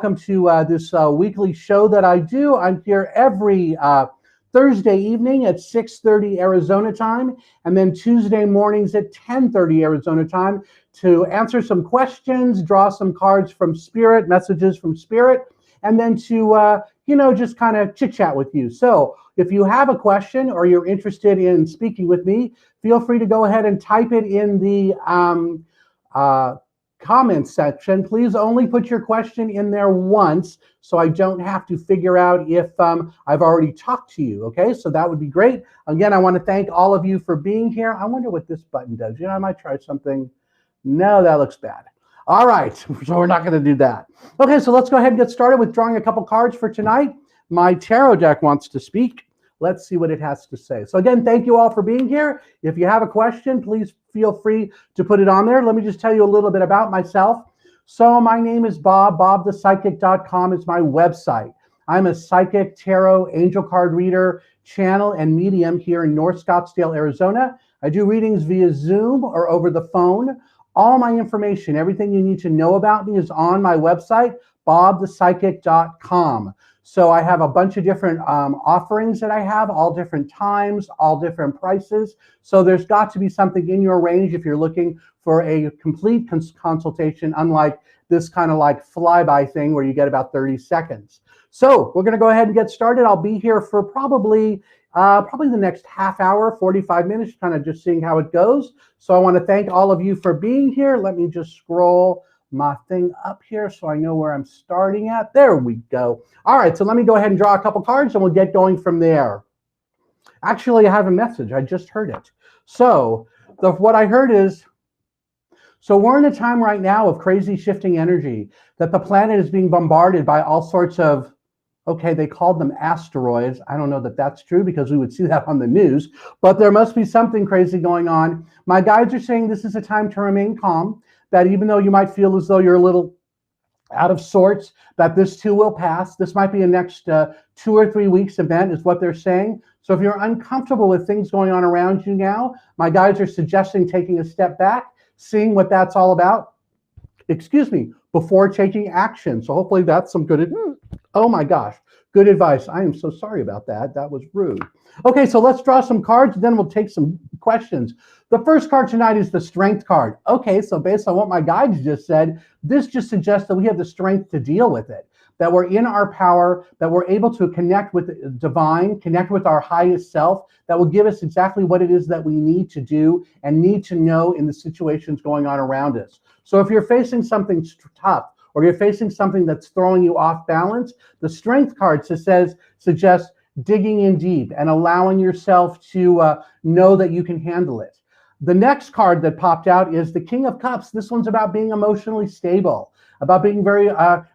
Welcome to this weekly show that I do. I'm here every Thursday evening at 6:30 Arizona time, and then Tuesday mornings at 10:30 Arizona time to answer some questions, draw some cards from Spirit, messages from Spirit, and then to just kind of chit chat with you. So if you have a question or you're interested in speaking with me, feel free to go ahead and type it in the comments section. Please only put your question in there once so I don't have to figure out if I've already talked to you. Okay, so that would be great. Again, I want to thank all of you for being here. I wonder what this button does. I might try something. No, that looks bad. All right, so we're not going to do that. Okay, so let's go ahead and get started with drawing a couple cards for tonight. My tarot deck wants to speak. Let's see what it has to say. So again, thank you all for being here. If you have a question, please feel free to put it on there. Let me just tell you a little bit about myself. So my name is Bob. BobThePsychic.com is my website. I'm a psychic, tarot, angel card reader, channel, and medium here in North Scottsdale, Arizona. I do readings via Zoom or over the phone. All my information, everything you need to know about me is on my website, BobThePsychic.com. So I have a bunch of different offerings that I have, all different times, all different prices. So there's got to be something in your range if you're looking for a complete consultation, unlike this kind of like flyby thing where you get about 30 seconds. So we're going to go ahead and get started. I'll be here for probably the next half hour, 45 minutes, kind of just seeing how it goes. So I want to thank all of you for being here. Let me just scroll my thing up here so I know where I'm starting at. There we go. All right, so let me go ahead and draw a couple cards and we'll get going from there. Actually, I have a message. I just heard it. So what I heard is, so we're in a time right now of crazy shifting energy, that the planet is being bombarded by all sorts of, okay, they called them asteroids. I don't know that that's true because we would see that on the news, but there must be something crazy going on. My guides are saying this is a time to remain calm, that even though you might feel as though you're a little out of sorts, that this too will pass. This might be a next 2 or 3 weeks event is what they're saying. So if you're uncomfortable with things going on around you now, my guides are suggesting taking a step back, seeing what that's all about, before taking action. So hopefully that's some good, oh my gosh, good advice. I am so sorry about that. That was rude. Okay, so let's draw some cards, then we'll take some questions. The first card tonight is the Strength card. Okay, so based on what my guides just said, this just suggests that we have the strength to deal with it, that we're in our power, that we're able to connect with the divine, connect with our highest self, that will give us exactly what it is that we need to do and need to know in the situations going on around us. So if you're facing something tough, or you're facing something that's throwing you off balance, the Strength card suggests digging in deep and allowing yourself to know that you can handle it. The next card that popped out is the King of Cups. This one's about being emotionally stable, about being very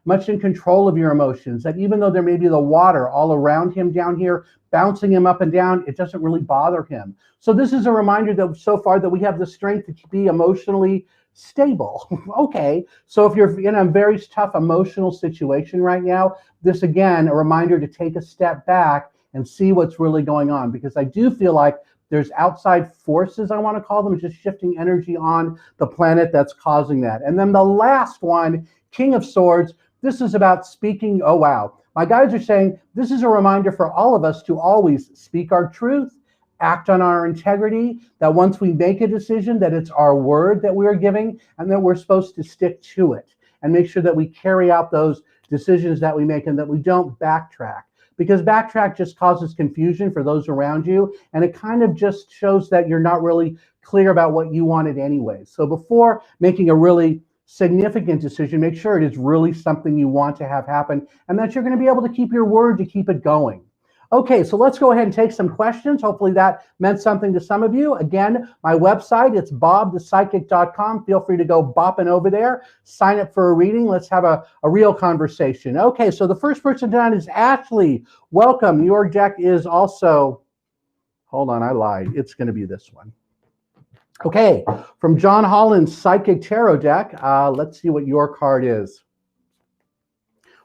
much in control of your emotions, that even though there may be the water all around him down here, bouncing him up and down, it doesn't really bother him. So this is a reminder that so far that we have the strength to be emotionally stable. Okay, so if you're in a very tough emotional situation right now, this again, a reminder to take a step back and see what's really going on, because I do feel like there's outside forces, I want to call them, just shifting energy on the planet that's causing that. And then the last one, King of Swords, this is about speaking. Oh, wow. My guides are saying this is a reminder for all of us to always speak our truth, act on our integrity, that once we make a decision, that it's our word that we are giving and that we're supposed to stick to it and make sure that we carry out those decisions that we make and that we don't backtrack. Because backtrack just causes confusion for those around you, and it kind of just shows that you're not really clear about what you wanted anyway. So before making a really significant decision, make sure it is really something you want to have happen and that you're going to be able to keep your word to keep it going. Okay, so let's go ahead and take some questions. Hopefully that meant something to some of you. Again, my website, it's BobThePsychic.com. Feel free to go bopping over there, sign up for a reading. Let's have a real conversation. Okay, so the first person tonight is Ashley. Welcome. Your deck is also, hold on, I lied. It's going to be this one. Okay, from John Holland's Psychic Tarot deck, let's see what your card is.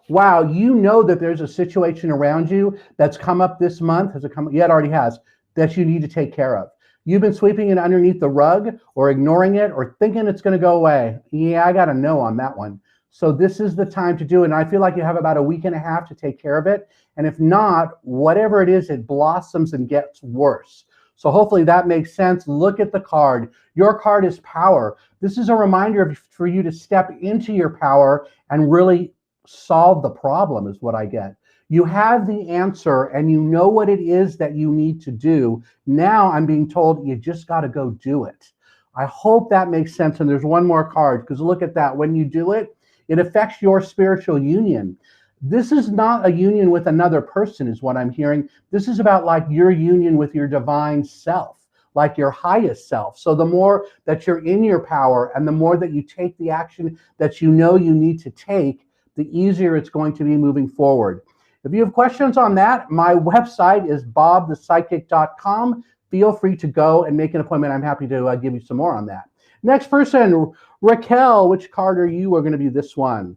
Wow, you know that there's a situation around you that's come up this month. Has it come? Yeah, it already has, that you need to take care of. You've been sweeping it underneath the rug or ignoring it or thinking it's going to go away. Yeah, I got a no on that one. So this is the time to do it. And I feel like you have about a week and a half to take care of it. And if not, whatever it is, it blossoms and gets worse. So hopefully that makes sense. Look at the card. Your card is power. This is a reminder for you to step into your power and really solve the problem, is what I get. You have the answer and you know what it is that you need to do. Now I'm being told you just got to go do it. I hope that makes sense. And there's one more card, because look at that. When you do it, it affects your spiritual union. This is not a union with another person, is what I'm hearing. This is about like your union with your divine self, like your highest self. So the more that you're in your power and the more that you take the action that you know you need to take, the easier it's going to be moving forward. If you have questions on that, my website is bobthepsychic.com. Feel free to go and make an appointment. I'm happy to give you some more on that. Next person, Raquel. Which card are you? We're going to be this one.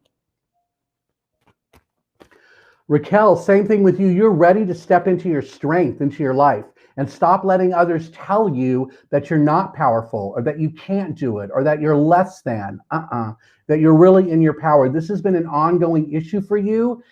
Raquel, same thing with you. You're ready to step into your strength, into your life, and stop letting others tell you that you're not powerful or that you can't do it or that you're less than. That you're really in your power. This has been an ongoing issue for you.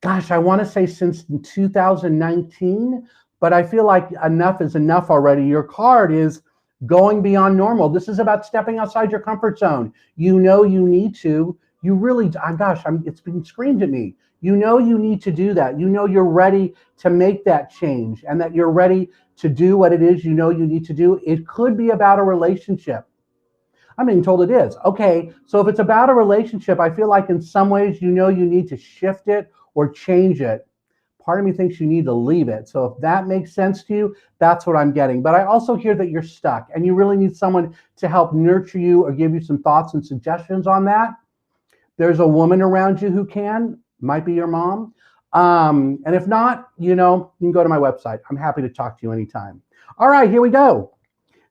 Gosh, I want to say since 2019, but I feel like enough is enough already. Your card is going beyond normal. This is about stepping outside your comfort zone. You know you need to. You really, it's been screamed at me. You know you need to do that. You know you're ready to make that change and that you're ready to do what it is you know you need to do. It could be about a relationship. I'm being told it is. Okay, so if it's about a relationship, I feel like in some ways you know you need to shift it or change it. Part of me thinks you need to leave it. So if that makes sense to you, that's what I'm getting. But I also hear that you're stuck and you really need someone to help nurture you or give you some thoughts and suggestions on that. There's a woman around you who can, might be your mom. And if not, you can go to my website. I'm happy to talk to you anytime. All right, here we go.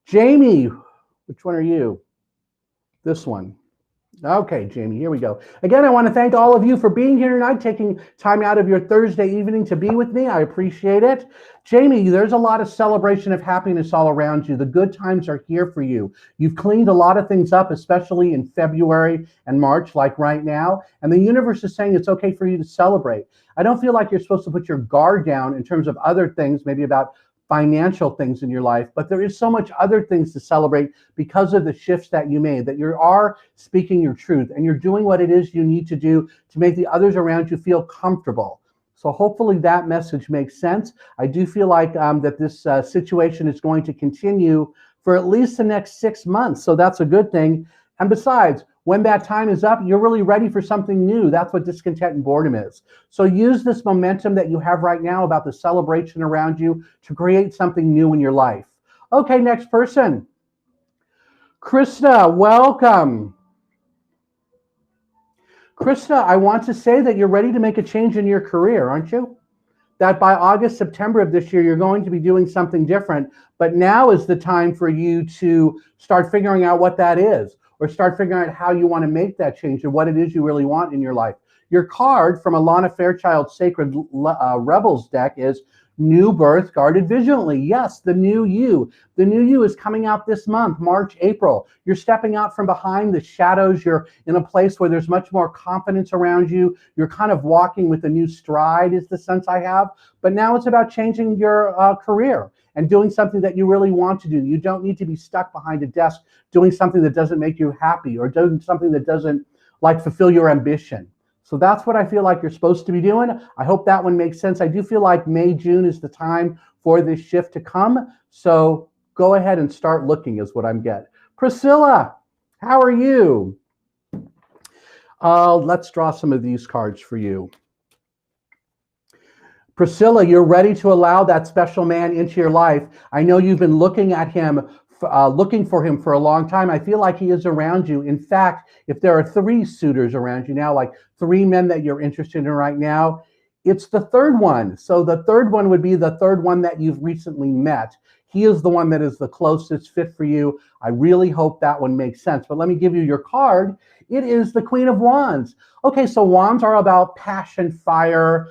Jamie, which one are you? This one. Okay, Jamie, here we go. Again, I want to thank all of you for being here tonight, taking time out of your Thursday evening to be with me. I appreciate it. Jamie, there's a lot of celebration of happiness all around you. The good times are here for you. You've cleaned a lot of things up, especially in February and March, like right now. And the universe is saying it's okay for you to celebrate. I don't feel like you're supposed to put your guard down in terms of other things, maybe about financial things in your life, but there is so much other things to celebrate because of the shifts that you made, that you are speaking your truth and you're doing what it is you need to do to make the others around you feel comfortable. So hopefully that message makes sense. I do feel like that this situation is going to continue for at least the next 6 months. So that's a good thing. And besides, when that time is up, you're really ready for something new. That's what discontent and boredom is. So use this momentum that you have right now about the celebration around you to create something new in your life. Okay, next person. Krista, welcome. Krista, I want to say that you're ready to make a change in your career, aren't you? That by August, September of this year, you're going to be doing something different. But now is the time for you to start figuring out what that is, or start figuring out how you want to make that change and what it is you really want in your life. Your card from Alana Fairchild's Sacred Rebels deck is New Birth Guarded Vigilantly. Yes, the new you. The new you is coming out this month, March, April. You're stepping out from behind the shadows. You're in a place where there's much more confidence around you. You're kind of walking with a new stride is the sense I have. But now it's about changing your career and doing something that you really want to do. You don't need to be stuck behind a desk doing something that doesn't make you happy or doing something that doesn't fulfill your ambition. So that's what I feel like you're supposed to be doing. I hope that one makes sense. I do feel like May, June is the time for this shift to come. So go ahead and start looking is what I'm getting. Priscilla, how are you? Let's draw some of these cards for you. Priscilla, you're ready to allow that special man into your life. I know you've been looking at him, looking for him for a long time. I feel like he is around you. In fact, if there are 3 suitors around you now, like 3 men that you're interested in right now, it's the third one. So the third one would be the third one that you've recently met. He is the one that is the closest fit for you. I really hope that one makes sense. But let me give you your card. It is the Queen of Wands. Okay, so wands are about passion, fire,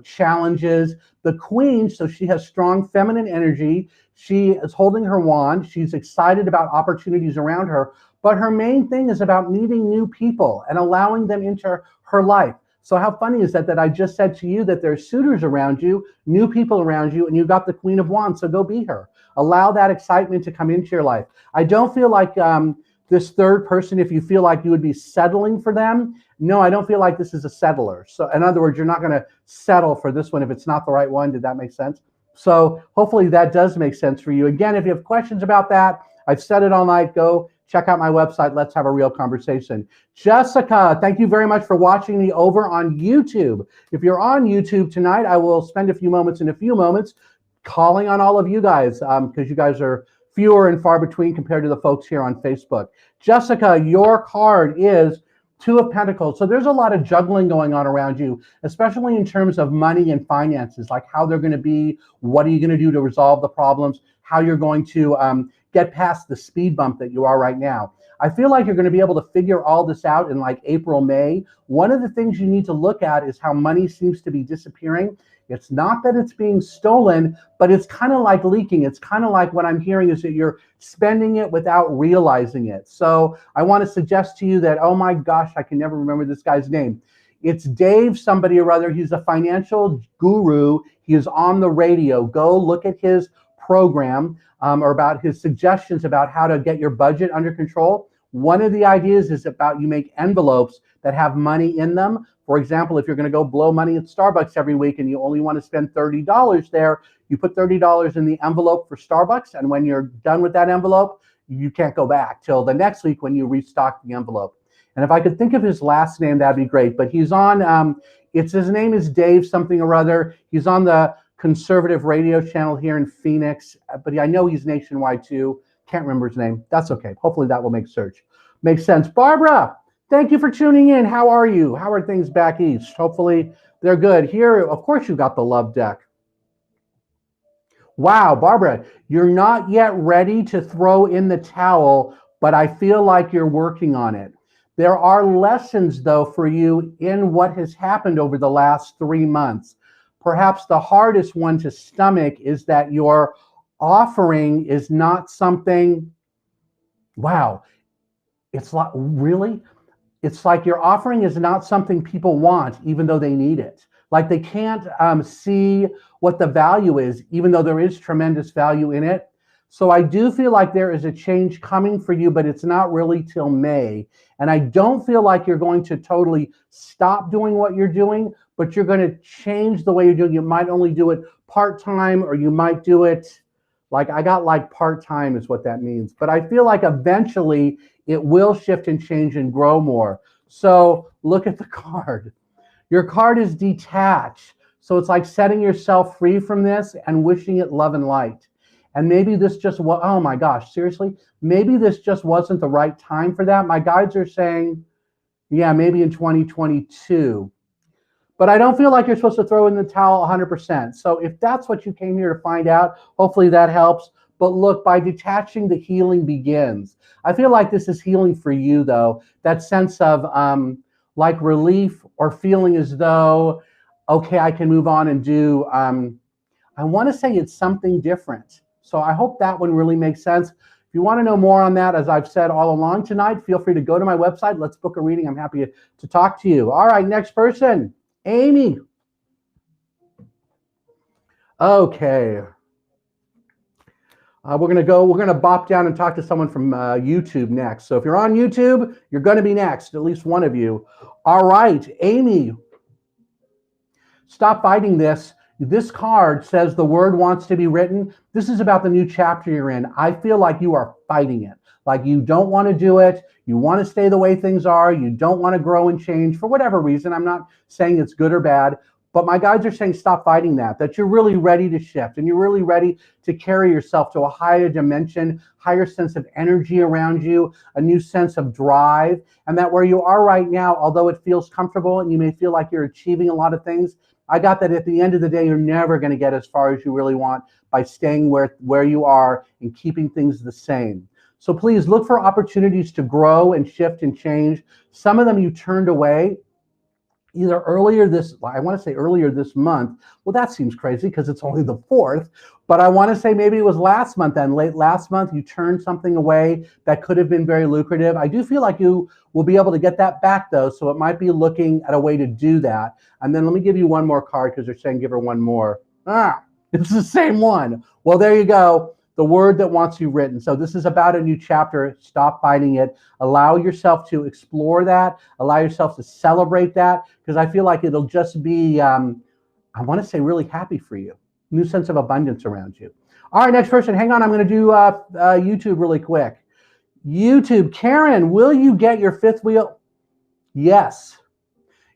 challenges. The Queen, so she has strong feminine energy. She is holding her wand. She's excited about opportunities around her. but her main thing is about meeting new people and allowing them into her life. So how funny is that, that I just said to you that there's suitors around you, new people around you, and you got the Queen of Wands, so go be her. Allow that excitement to come into your life. I don't feel like this third person, if you feel like you would be settling for them, no, I don't feel like this is a settler. So in other words, you're not going to settle for this one if it's not the right one. Did that make sense? So hopefully that does make sense for you. Again, if you have questions about that, I've said it all night. Go check out my website. Let's have a real conversation. Jessica, thank you very much for watching me over on YouTube. If you're on YouTube tonight, I will spend a few moments calling on all of you guys because you guys are fewer and far between compared to the folks here on Facebook. Jessica, your card is Two of Pentacles. So there's a lot of juggling going on around you, especially in terms of money and finances, like how they're going to be, what are you going to do to resolve the problems, how you're going to get past the speed bump that you are right now. I feel like you're going to be able to figure all this out in like April, May. One of the things you need to look at is how money seems to be disappearing. It's not that it's being stolen, but it's kind of like leaking. It's kind of like what I'm hearing is that you're spending it without realizing it. So I want to suggest to you that, oh my gosh, I can never remember this guy's name. It's Dave somebody or other. He's a financial guru. He is on the radio. Go look at his program or about his suggestions about how to get your budget under control. One of the ideas is about you make envelopes that have money in them. For example, if you're going to go blow money at Starbucks every week and you only want to spend $30 there, you put $30 in the envelope for Starbucks, and when you're done with that envelope, you can't go back till the next week when you restock the envelope. And if I could think of his last name, that'd be great. But he's on, his name is Dave something or other. He's on the conservative radio channel here in Phoenix, but I know he's nationwide too. Can't remember his name. That's okay. Hopefully that will make sense. Barbara, thank you for tuning in. How are you? How are things back east? Hopefully they're good. Here, of course, you got the love deck. Wow, Barbara, you're not yet ready to throw in the towel, but I feel like you're working on it. There are lessons, though, for you in what has happened over the last 3 months. Perhaps the hardest one to stomach is that your offering is not something, wow, it's like, really? It's like your offering is not something people want, even though they need it. Like they can't see what the value is, even though there is tremendous value in it. So I do feel like there is a change coming for you, but it's not really till May. And I don't feel like you're going to totally stop doing what you're doing, but you're going to change the way you're doing. You might only do it part-time, or you might do it like, I got like part-time is what that means. But I feel like eventually it will shift and change and grow more. So look at the card. Your card is detached. So it's like setting yourself free from this and wishing it love and light. And maybe this just, oh my gosh, seriously? Maybe this just wasn't the right time for that. My guides are saying, yeah, maybe in 2022. But I don't feel like you're supposed to throw in the towel 100%. So if that's what you came here to find out, hopefully that helps. But look, by detaching, the healing begins. I feel like this is healing for you, though. That sense of like relief or feeling as though, okay, I can move on and do, I want to say it's something different. So I hope that one really makes sense. If you want to know more on that, as I've said all along tonight, feel free to go to my website. Let's book a reading. I'm happy to talk to you. All right, next person, Amy. Okay. We're going to bop down and talk to someone from YouTube next. So if you're on YouTube, you're going to be next, at least one of you. All right, Amy. Stop fighting this. This card says the word wants to be written. This is about the new chapter you're in. I feel like you are fighting it. Like you don't want to do it. You want to stay the way things are. You don't want to grow and change for whatever reason. I'm not saying it's good or bad, but my guides are saying stop fighting that you're really ready to shift and you're really ready to carry yourself to a higher dimension, higher sense of energy around you, a new sense of drive, and that where you are right now, although it feels comfortable and you may feel like you're achieving a lot of things, I got that at the end of the day, you're never going to get as far as you really want by staying where you are and keeping things the same. So please look for opportunities to grow and shift and change. Some of them you turned away either earlier this, I want to say earlier this month. Well, that seems crazy because it's only the 4th, but I want to say maybe it was last month then, late last month, you turned something away that could have been very lucrative. I do feel like you will be able to get that back though, so it might be looking at a way to do that. And then let me give you one more card because they're saying give her one more. It's the same one. Well, there you go. The word that wants you written. So this is about a new chapter. Stop fighting it. Allow yourself to explore that. Allow yourself to celebrate that, because I feel like it'll just be, I want to say, really happy for you. New sense of abundance around you. All right, next person. Hang on. I'm going to do YouTube really quick. YouTube. Karen, will you get your 5th wheel? Yes.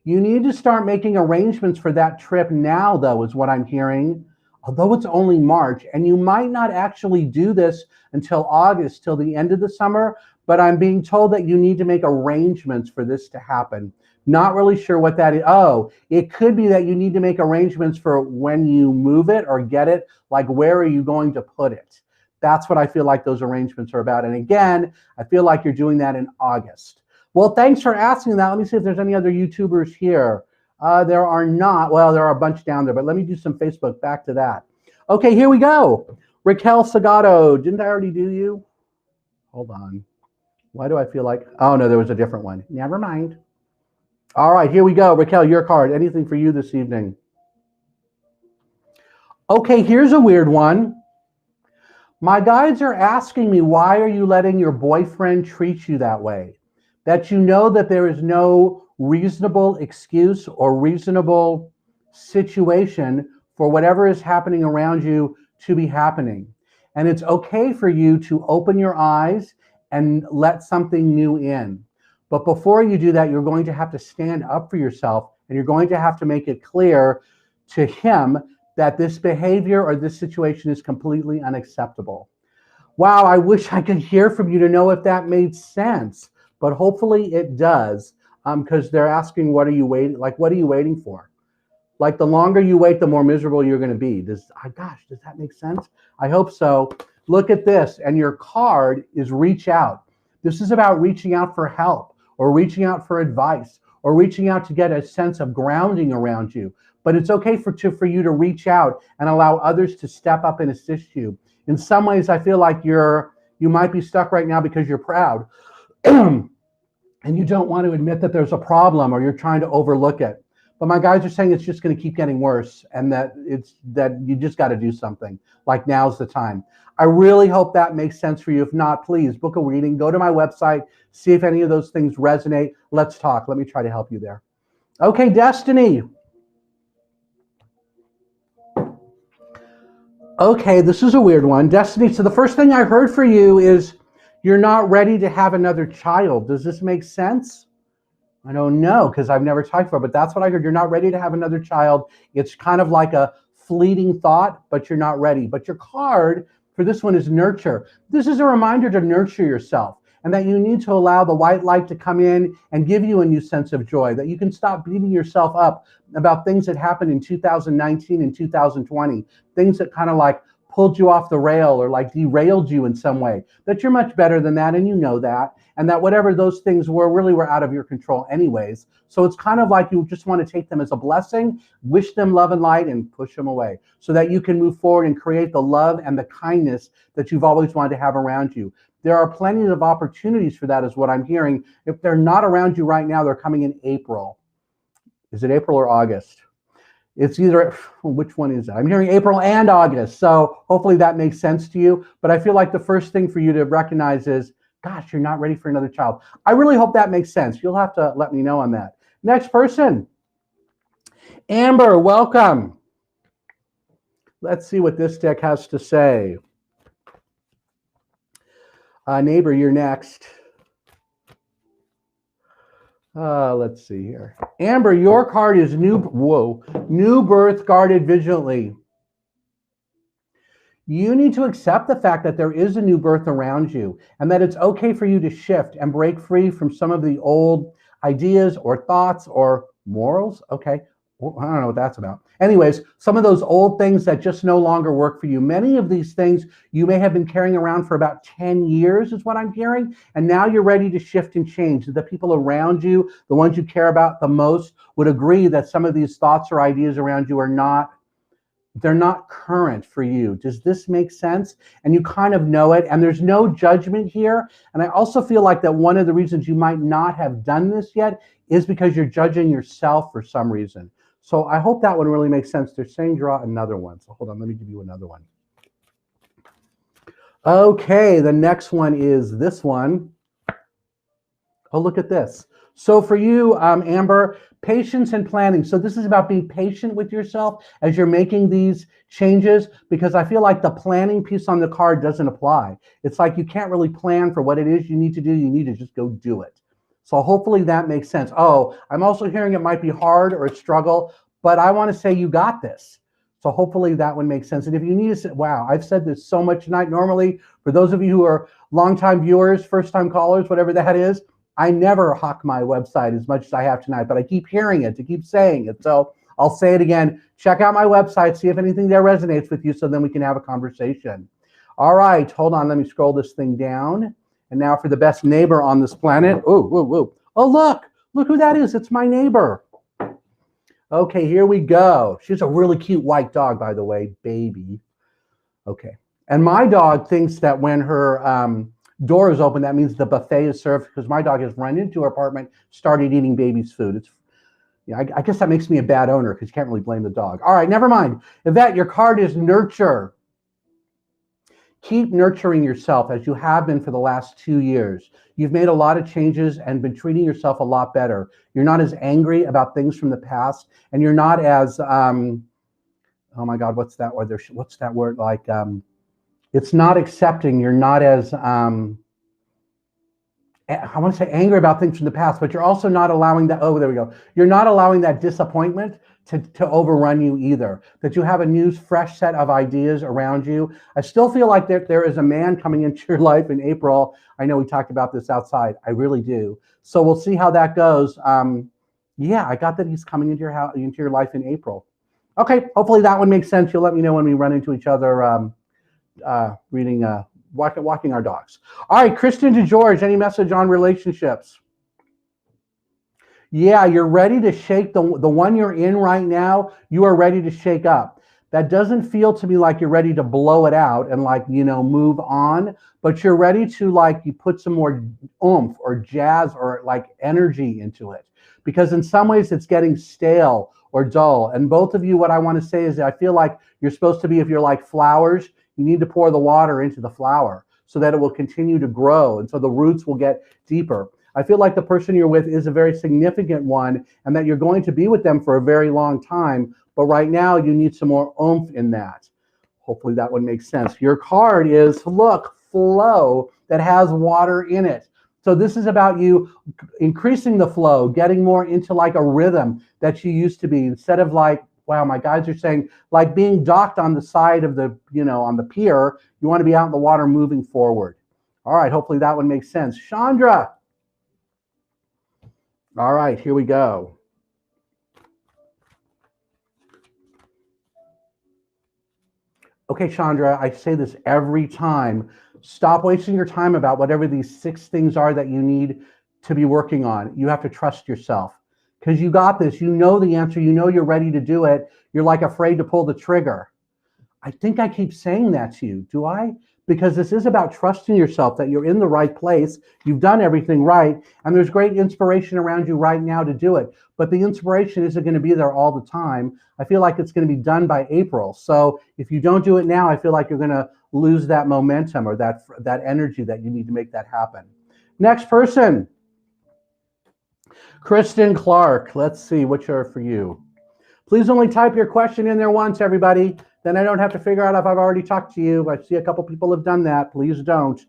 You need to start making arrangements for that trip now, though, is what I'm hearing. Although it's only March, and you might not actually do this until August, till the end of the summer, but I'm being told that you need to make arrangements for this to happen. Not really sure what that is. Oh, it could be that you need to make arrangements for when you move it or get it, like where are you going to put it? That's what I feel like those arrangements are about. And again, I feel like you're doing that in August. Well, thanks for asking that. Let me see if there's any other YouTubers here. There are not. Well, there are a bunch down there, but let me do some Facebook. Back to that. Okay, here we go. Raquel Sagato. Didn't I already do you? Hold on. Why do I feel like... Oh, no, there was a different one. Never mind. All right, here we go. Raquel, your card. Anything for you this evening? Okay, here's a weird one. My guides are asking me, why are you letting your boyfriend treat you that way? That you know that there is no reasonable excuse or reasonable situation for whatever is happening around you to be happening. And it's okay for you to open your eyes and let something new in. But before you do that, you're going to have to stand up for yourself, and you're going to have to make it clear to him that this behavior or this situation is completely unacceptable. Wow, I wish I could hear from you to know if that made sense, but hopefully it does. Because they're asking, what are you waiting? Like, what are you waiting for? Like, the longer you wait, the more miserable you're going to be. Gosh, does that make sense? I hope so. Look at this, and your card is reach out. This is about reaching out for help, or reaching out for advice, or reaching out to get a sense of grounding around you. But it's okay for you to reach out and allow others to step up and assist you. In some ways, I feel like you might be stuck right now because you're proud. And you don't want to admit that there's a problem, or you're trying to overlook it. But my guys are saying it's just going to keep getting worse, and that you just got to do something. Like, now's the time. I really hope that makes sense for you. If not, please book a reading. Go to my website, see if any of those things resonate. Let's talk. Let me try to help you there. Okay, Destiny. Okay, this is a weird one. Destiny, so the first thing I heard for you is you're not ready to have another child. Does this make sense? I don't know, because I've never talked before, but that's what I heard. You're not ready to have another child. It's kind of like a fleeting thought, but you're not ready. But your card for this one is nurture. This is a reminder to nurture yourself, and that you need to allow the white light to come in and give you a new sense of joy, that you can stop beating yourself up about things that happened in 2019 and 2020, things that kind of like pulled you off the rail or like derailed you in some way, that you're much better than that, and you know that, and that whatever those things were out of your control anyways. So it's kind of like you just want to take them as a blessing, wish them love and light, and push them away so that you can move forward and create the love and the kindness that you've always wanted to have around you. There are plenty of opportunities for that, is what I'm hearing. If they're not around you right now, they're coming in April. Is it April or August? It's either, which one is it? I'm hearing April and August. So hopefully that makes sense to you. But I feel like the first thing for you to recognize is, gosh, you're not ready for another child. I really hope that makes sense. You'll have to let me know on that. Next person. Amber, welcome. Let's see what this deck has to say. Neighbor, you're next. Let's see here. Amber, your card is new birth guarded vigilantly. You need to accept the fact that there is a new birth around you, and that it's okay for you to shift and break free from some of the old ideas or thoughts or morals, okay, I don't know what that's about. Anyways, some of those old things that just no longer work for you. Many of these things you may have been carrying around for about 10 years is what I'm hearing. And now you're ready to shift and change. The people around you, the ones you care about the most, would agree that some of these thoughts or ideas around you they're not current for you. Does this make sense? And you kind of know it, and there's no judgment here. And I also feel like that one of the reasons you might not have done this yet is because you're judging yourself for some reason. So I hope that one really makes sense. They're saying draw another one. So hold on, let me give you another one. Okay, the next one is this one. Oh, look at this. So for you, Amber, patience and planning. So this is about being patient with yourself as you're making these changes, because I feel like the planning piece on the card doesn't apply. It's like you can't really plan for what it is you need to do. You need to just go do it. So hopefully that makes sense. Oh, I'm also hearing it might be hard or a struggle, but I want to say you got this. So hopefully that one makes sense. And if you need to say, wow, I've said this so much tonight. Normally, for those of you who are longtime viewers, first-time callers, whatever that is, I never hawk my website as much as I have tonight, but I keep hearing it, to keep saying it. So I'll say it again. Check out my website, see if anything there resonates with you, so then we can have a conversation. All right, hold on. Let me scroll this thing down. And now for the best neighbor on this planet. Oh, look who that is. It's my neighbor. Okay, here we go. She's a really cute white dog, by the way, baby. Okay, and my dog thinks that when her door is open, that means the buffet is served, because my dog has run into her apartment, started eating baby's food. I guess that makes me a bad owner, because you can't really blame the dog. All right, never mind. Yvette, your card is nurture. Keep nurturing yourself as you have been for the last 2 years. You've made a lot of changes and been treating yourself a lot better. You're not as angry about things from the past, and you're not as, oh my God, what's that word? What's that word? Like, it's not accepting. You're not as, I want to say angry about things from the past, but you're also not allowing that, oh, there we go. You're not allowing that disappointment to overrun you either, that you have a new, fresh set of ideas around you. I still feel like there is a man coming into your life in April. I know we talked about this outside. I really do. So we'll see how that goes. Yeah, I got that he's coming into your life in April. Okay, hopefully that one makes sense. You'll let me know when we run into each other walking our dogs. All right, Kristin to George, any message on relationships? Yeah, you're ready to shake the one you're in right now. You are ready to shake up. That doesn't feel to me like you're ready to blow it out and move on, but you're ready to you put some more oomph or jazz or energy into it, because in some ways it's getting stale or dull. And both of you, what I want to say is that I feel like you're supposed to be, if you're like flowers, you need to pour the water into the flower so that it will continue to grow and so the roots will get deeper. I feel like the person you're with is a very significant one and that you're going to be with them for a very long time, but right now you need some more oomph in that. Hopefully that one makes sense. Your card is, look, flow, that has water in it. So this is about you increasing the flow, getting more into a rhythm that you used to be, instead of wow, my guides are saying, being docked on the side of the, on the pier, you want to be out in the water moving forward. All right, hopefully that one makes sense. Chandra. All right, here we go. Okay, Chandra, I say this every time. Stop wasting your time about whatever these 6 things are that you need to be working on. You have to trust yourself, because you got this. You know the answer. You know you're ready to do it. You're afraid to pull the trigger. I think I keep saying that to you. Do I? Because this is about trusting yourself, that you're in the right place. You've done everything right. And there's great inspiration around you right now to do it. But the inspiration isn't going to be there all the time. I feel like it's going to be done by April. So if you don't do it now, I feel like you're going to lose that momentum or that energy that you need to make that happen. Next person. Kristin Clark. Let's see, which are for you. Please only type your question in there once, everybody. Then I don't have to figure out if I've already talked to you. I see a couple people have done that. Please don't.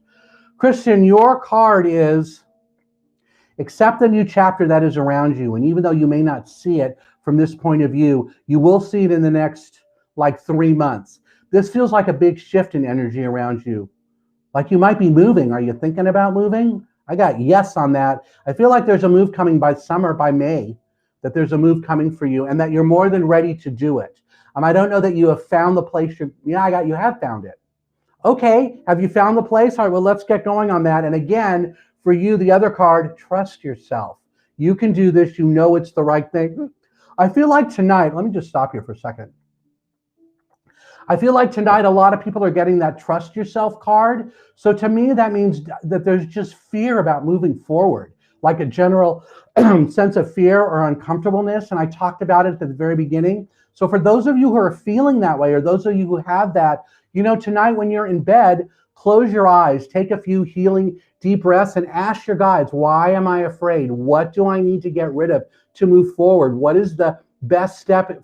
Kristin, your card is accept the new chapter that is around you. And even though you may not see it from this point of view, you will see it in the next 3 months. This feels like a big shift in energy around you. You might be moving. Are you thinking about moving? I got yes on that. I feel like there's a move coming by summer, by May. that there's a move coming for you and that you're more than ready to do it. I don't know that you have found the place. You have found it. Okay, have you found the place? All right, well, let's get going on that. And again, for you, the other card, trust yourself. You can do this. You know it's the right thing. I feel like tonight, let me just stop here for a second. I feel like tonight a lot of people are getting that trust yourself card. So to me, that means that there's just fear about moving forward, like a general sense of fear or uncomfortableness. And I talked about it at the very beginning. So for those of you who are feeling that way, or those of you who have that, tonight when you're in bed, close your eyes, take a few healing deep breaths and ask your guides, why am I afraid? What do I need to get rid of to move forward? What is the best step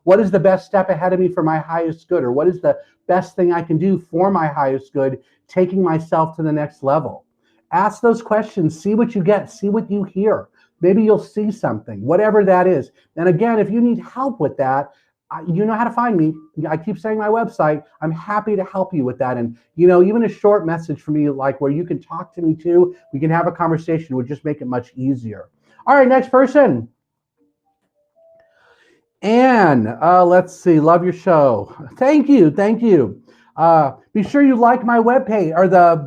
what is the best step ahead of me for my highest good? Or what is the best thing I can do for my highest good, taking myself to the next level? Ask those questions, see what you get, see what you hear. Maybe you'll see something, whatever that is. And again, if you need help with that, you know how to find me. I keep saying my website. I'm happy to help you with that. And, even a short message from me, like where you can talk to me too, we can have a conversation, would just make it much easier. All right, next person. Anne, let's see, love your show. Thank you. Be sure you like my webpage, or the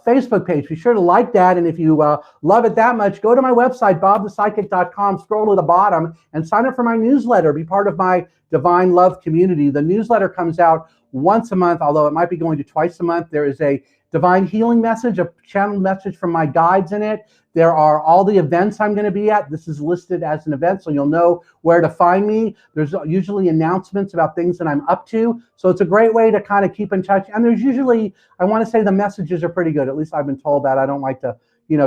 Facebook page. Be sure to like that, and if you love it that much, go to my website, bobthepsychic.com, scroll to the bottom, and sign up for my newsletter. Be part of my Divine Love community. The newsletter comes out once a month, although it might be going to twice a month. There is a divine healing message, a channeled message from my guides in it. There are all the events I'm going to be at. This is listed as an event, so you'll know where to find me. There's usually announcements about things that I'm up to. So it's a great way to kind of keep in touch. And there's usually, I want to say the messages are pretty good. At least I've been told that. I don't like to,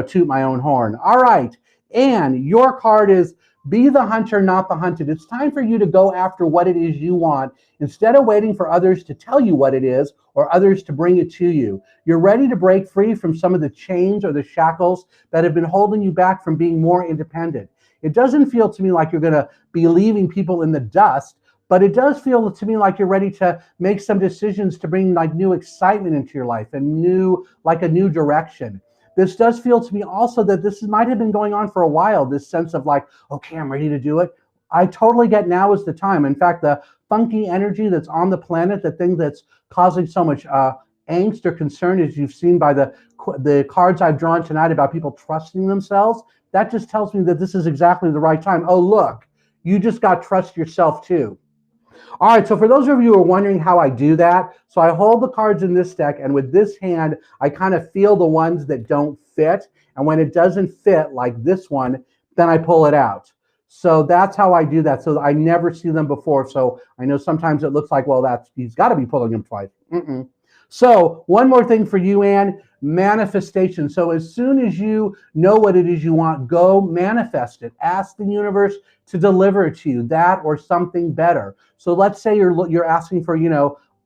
toot my own horn. All right. And your card is be the hunter, not the hunted. It's time for you to go after what it is you want instead of waiting for others to tell you what it is or others to bring it to you. You're ready to break free from some of the chains or the shackles that have been holding you back from being more independent. It doesn't feel to me like you're going to be leaving people in the dust, but it does feel to me like you're ready to make some decisions to bring like new excitement into your life and a new direction. This does feel to me also that this might have been going on for a while, this sense of like, okay, I'm ready to do it. I totally get now is the time. In fact, the funky energy that's on the planet, the thing that's causing so much angst or concern, as you've seen by the cards I've drawn tonight about people trusting themselves, that just tells me that this is exactly the right time. Oh, look, you just got trust yourself too. All right, so for those of you who are wondering how I do that, so I hold the cards in this deck, and with this hand, I kind of feel the ones that don't fit, and when it doesn't fit, like this one, then I pull it out. So that's how I do that. So I never see them before, so I know sometimes it looks like, well, he's got to be pulling them twice. So one more thing for you, Anne, manifestation. So as soon as you know what it is you want, go manifest it. Ask the universe to deliver it to you, that or something better. So let's say you're asking for,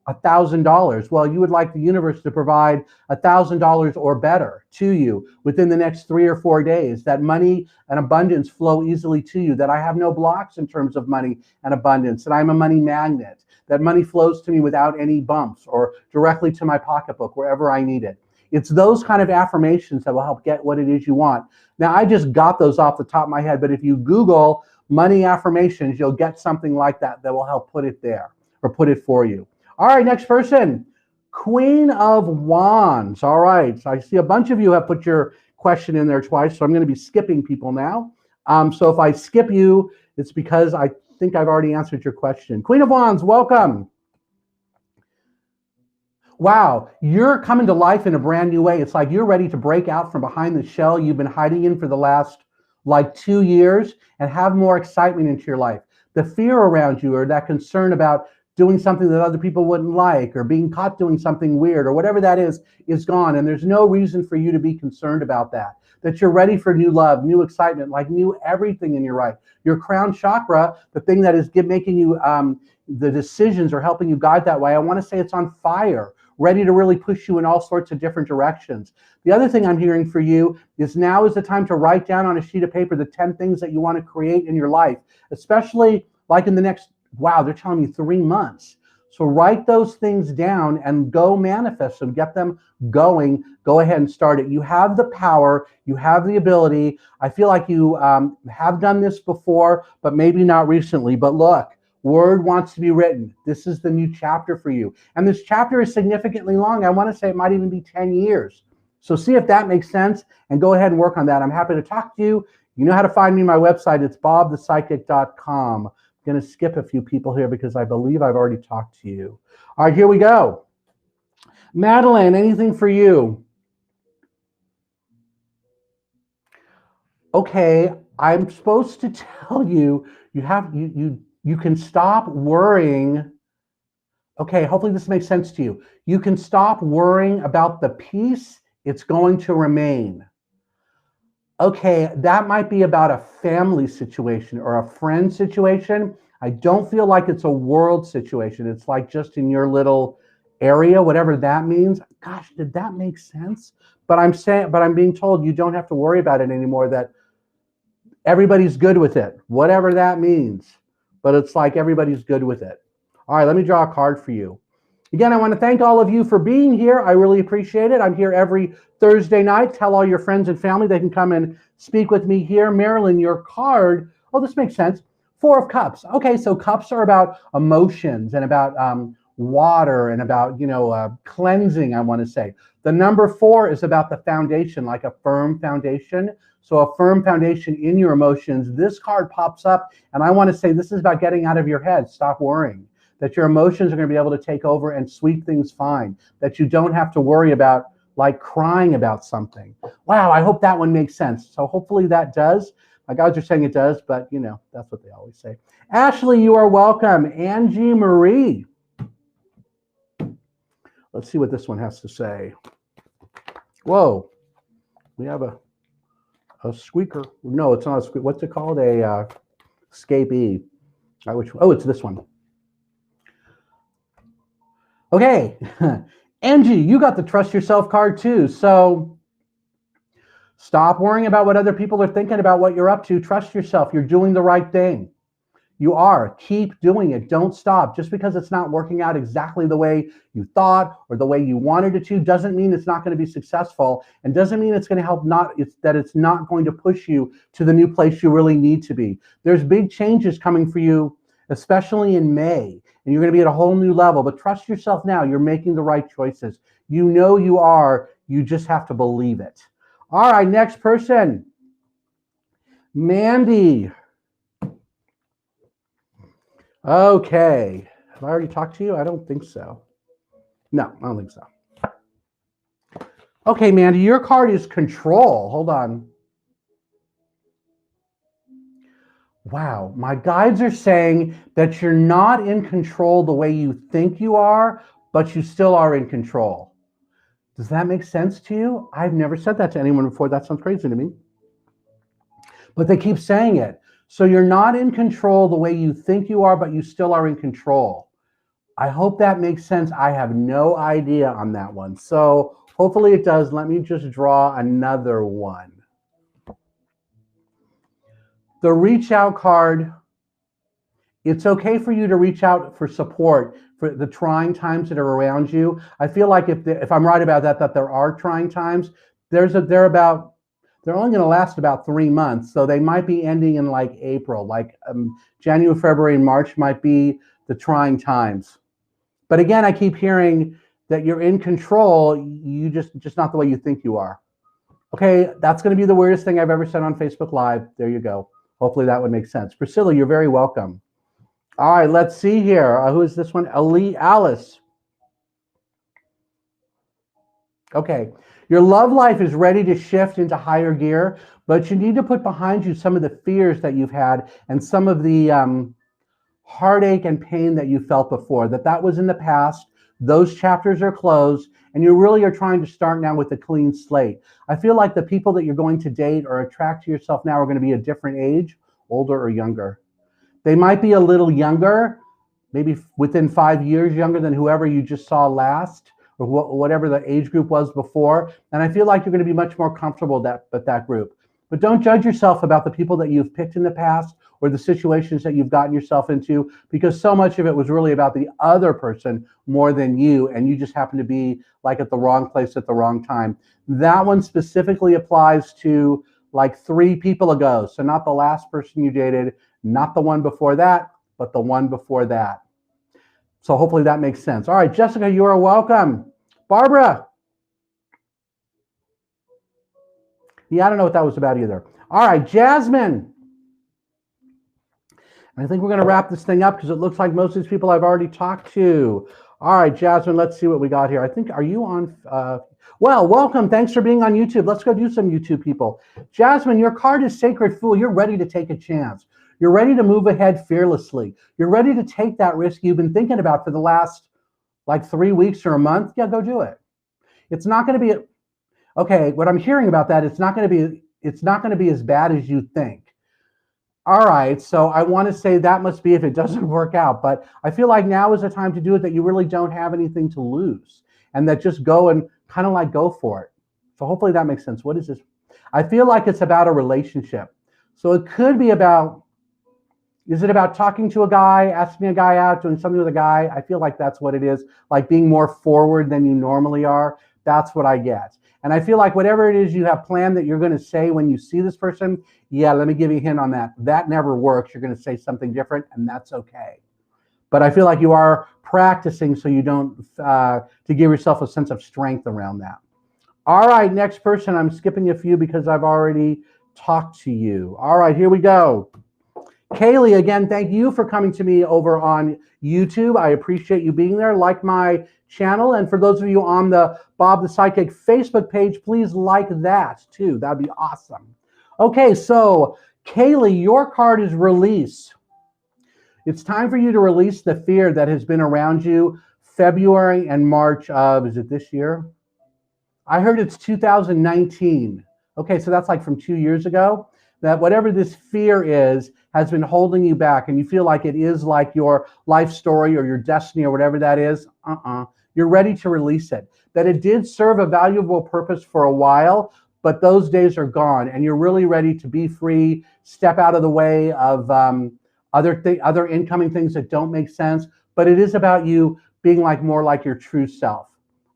$1,000. Well, you would like the universe to provide $1,000 or better to you within the next 3 or 4 days. That money and abundance flow easily to you. That I have no blocks in terms of money and abundance. That I'm a money magnet. That money flows to me without any bumps or directly to my pocketbook wherever I need it. It's those kind of affirmations that will help get what it is you want. Now, I just got those off the top of my head, but if you Google money affirmations, you'll get something like that will help put it there or put it for you. All right, next person, Queen of Wands. All right, so I see a bunch of you have put your question in there twice, so I'm going to be skipping people now. So if I skip you, it's because I think I've already answered your question. Queen of Wands, welcome. Wow, you're coming to life in a brand new way. It's like you're ready to break out from behind the shell you've been hiding in for the last 2 years and have more excitement into your life. The fear around you or that concern about doing something that other people wouldn't like or being caught doing something weird or whatever that is gone. And there's no reason for you to be concerned about that. That you're ready for new love, new excitement, like new everything in your life. Your crown chakra, the thing that is making you the decisions or helping you guide that way, I want to say it's on fire, ready to really push you in all sorts of different directions. The other thing I'm hearing for you is now is the time to write down on a sheet of paper the 10 things that you want to create in your life, especially like in the next, wow, they're telling me 3 months. So write those things down and go manifest them, get them going. Go ahead and start it. You have the power, you have the ability. I feel like you have done this before, but maybe not recently. But look, word wants to be written. This is the new chapter for you. And this chapter is significantly long. I want to say it might even be 10 years. So see if that makes sense and go ahead and work on that. I'm happy to talk to you. You know how to find me, my website. It's bobthepsychic.com. I'm going to skip a few people here because I believe I've already talked to you. All right, here we go. Madeline, anything for you? Okay, I'm supposed to tell you, you can stop worrying. Okay, hopefully this makes sense to you. You can stop worrying about the peace. It's going to remain. Okay, that might be about a family situation or a friend situation. I don't feel like it's a world situation. It's like just in your little area, whatever that means. Gosh, did that make sense? But I'm being told you don't have to worry about it anymore, that everybody's good with it, whatever that means. But it's like everybody's good with it. All right, let me draw a card for you. Again, I want to thank all of you for being here. I really appreciate it. I'm here every Thursday night. Tell all your friends and family they can come and speak with me here. Marilyn, your card, oh, this makes sense. 4 of Cups. Okay, so cups are about emotions and about water and about, cleansing, I want to say. The number 4 is about the foundation, like a firm foundation. So a firm foundation in your emotions. This card pops up, and I want to say this is about getting out of your head. Stop worrying. That your emotions are going to be able to take over and sweep things fine. That you don't have to worry about like crying about something. Wow, I hope that one makes sense. So hopefully that does. My guys are saying it does, but that's what they always say. Ashley, you are welcome. Angie Marie. Let's see what this one has to say. Whoa, we have a squeaker. No, it's not a squeaker. What's it called? A escapee. Oh, it's this one. Okay, Angie, you got the trust yourself card too. So stop worrying about what other people are thinking about what you're up to. Trust yourself. You're doing the right thing. You are. Keep doing it. Don't stop. Just because it's not working out exactly the way you thought or the way you wanted it to doesn't mean it's not going to be successful, and doesn't mean it's going to help that it's not going to push you to the new place you really need to be. There's big changes coming for you, especially in May, and you're going to be at a whole new level, but trust yourself now. You're making the right choices. You know you are. You just have to believe it. All right, next person. Mandy. Okay. Have I already talked to you? I don't think so. No, I don't think so. Okay, Mandy, your card is control. Hold on. Wow, my guides are saying that you're not in control the way you think you are, but you still are in control. Does that make sense to you? I've never said that to anyone before. That sounds crazy to me. But they keep saying it. So you're not in control the way you think you are, but you still are in control. I hope that makes sense. I have no idea on that one. So hopefully it does. Let me just draw another one. The reach out card. It's okay for you to reach out for support for the trying times that are around you. I feel like if I'm right about that there are trying times. They're only going to last about 3 months, so they might be ending in like April, like January, February, and March might be the trying times. But again, I keep hearing that you're in control. You just not the way you think you are. Okay, that's going to be the weirdest thing I've ever said on Facebook Live. There you go. Hopefully that would make sense. Priscilla, you're very welcome. All right, let's see here. Who is this one? Alice. Okay, your love life is ready to shift into higher gear, but you need to put behind you some of the fears that you've had and some of the heartache and pain that you felt before. That was in the past. Those chapters are closed, and you really are trying to start now with a clean slate. I feel like the people that you're going to date or attract to yourself now are going to be a different age, older or younger. They might be a little younger, maybe within 5 years younger than whoever you just saw last, or whatever the age group was before. And I feel like you're going to be much more comfortable with that group. But don't judge yourself about the people that you've picked in the past or the situations that you've gotten yourself into, because so much of it was really about the other person more than you, and you just happen to be like at the wrong place at the wrong time. That one specifically applies to like 3 people ago. So not the last person you dated, not the one before that, but the one before that. So hopefully that makes sense. All right, Jessica, you are welcome. Barbara. Yeah, I don't know what that was about either. All right, Jasmine. I think we're going to wrap this thing up because it looks like most of these people I've already talked to. All right, Jasmine, let's see what we got here. I think, are you on? Well, welcome. Thanks for being on YouTube. Let's go do some YouTube people. Jasmine, your card is Sacred Fool. You're ready to take a chance. You're ready to move ahead fearlessly. You're ready to take that risk you've been thinking about for the last like 3 weeks or a month. Yeah, go do it. It's not going to be, okay, what I'm hearing about that, it's not going to be as bad as you think. All right, so I want to say that must be if it doesn't work out, but I feel like now is the time to do it, that you really don't have anything to lose, and that just go and kind of like go for it. So hopefully that makes sense. What is this? I feel like it's about a relationship. So it could be about, is it about talking to a guy, asking a guy out, doing something with a guy? I feel like that's what it is, like being more forward than you normally are. That's what I get. And I feel like whatever it is you have planned that you're going to say when you see this person, yeah, let me give you a hint on that. That never works. You're going to say something different, and that's okay. But I feel like you are practicing so you don't, to give yourself a sense of strength around that. All right, next person. I'm skipping a few because I've already talked to you. All right, here we go. Kaylee, again, thank you for coming to me over on YouTube. I appreciate you being there. Like my channel. And for those of you on the Bob the Psychic Facebook page, please like that too. That'd be awesome. Okay, so Kaylee, your card is release. It's time for you to release the fear that has been around you February and March of, is it this year? I heard it's 2019. Okay, so that's like from 2 years ago. That whatever this fear is has been holding you back, and you feel like it is like your life story or your destiny or whatever that is. You're ready to release it. That it did serve a valuable purpose for a while, but those days are gone, and you're really ready to be free, step out of the way of other incoming things that don't make sense. But it is about you being like more like your true self.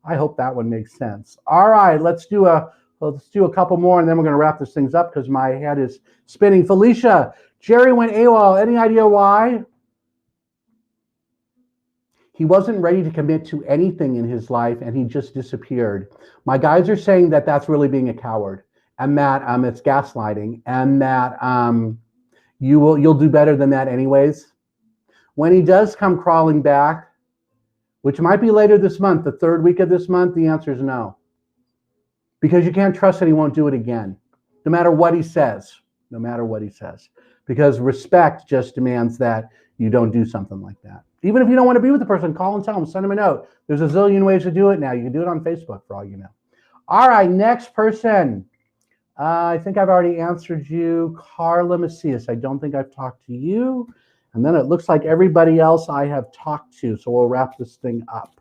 I hope that one makes sense. All right, let's do a couple more, and then we're going to wrap this things up because my head is spinning. Felicia, Jerry went AWOL. Any idea why? He wasn't ready to commit to anything in his life, and he just disappeared. My guys are saying that that's really being a coward, and that it's gaslighting, and that you'll do better than that anyways. When he does come crawling back, which might be later this month, the 3rd week of this month, the answer is no. Because you can't trust that he won't do it again, no matter what he says, no matter what he says. Because respect just demands that you don't do something like that. Even if you don't want to be with the person, call and tell them, send them a note. There's a zillion ways to do it now. You can do it on Facebook for all you know. All right, next person. I think I've already answered you. Carla Macias, I don't think I've talked to you. And then it looks like everybody else I have talked to. So we'll wrap this thing up.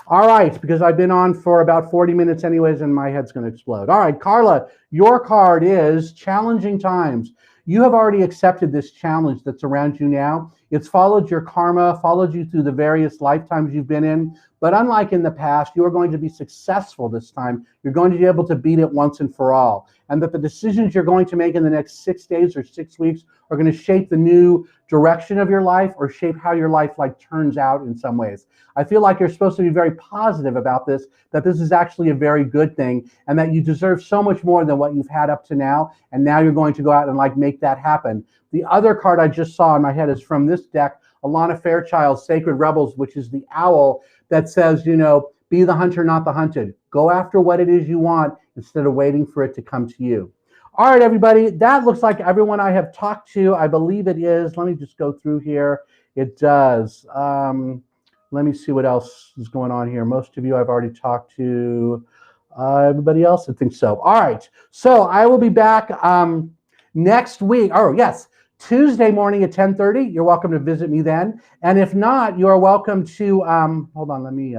All right, because I've been on for about 40 minutes anyways, and my head's going to explode. All right, Carla, your card is Challenging Times. You have already accepted this challenge that's around you now. It's followed your karma, followed you through the various lifetimes you've been in. But unlike in the past, you are going to be successful this time. You're going to be able to beat it once and for all. And that the decisions you're going to make in the next 6 days or 6 weeks are going to shape the new direction of your life, or shape how your life like turns out in some ways. I feel like you're supposed to be very positive about this, that this is actually a very good thing, and that you deserve so much more than what you've had up to now. And now you're going to go out and like make that happen. The other card I just saw in my head is from this deck, Alana Fairchild's Sacred Rebels, which is the owl that says, you know, be the hunter, not the hunted. Go after what it is you want instead of waiting for it to come to you. All right, everybody, that looks like everyone I have talked to. I believe it is. Let me just go through here. It does. Let me see what else is going on here. Most of you I've already talked to. Everybody else, I think so. All right, so I will be back next week. Oh, yes, Tuesday morning at 10:30. You're welcome to visit me then. And if not, you are welcome to, hold on, let me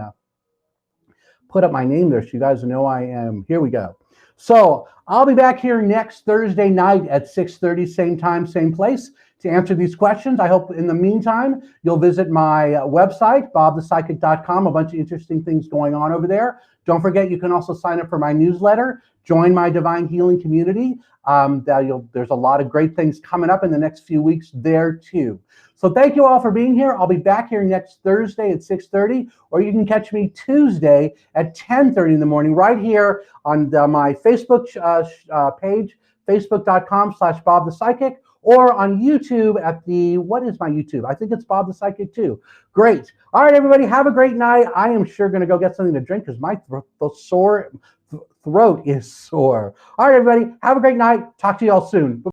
put up my name there so you guys know I am. Here we go. So I'll be back here next Thursday night at 6:30, same time, same place, to answer these questions. I hope in the meantime, you'll visit my website, bobthepsychic.com, a bunch of interesting things going on over there. Don't forget, you can also sign up for my newsletter, join my Divine Healing community. There's a lot of great things coming up in the next few weeks there too. So thank you all for being here. I'll be back here next Thursday at 6:30, or you can catch me Tuesday at 10:30 in the morning right here on my Facebook page, facebook.com/BobThePsychic, or on YouTube at what is my YouTube? I think it's Bob the Psychic too. Great. All right, everybody, have a great night. I am sure going to go get something to drink because my throat is sore. All right, everybody, have a great night. Talk to you all soon.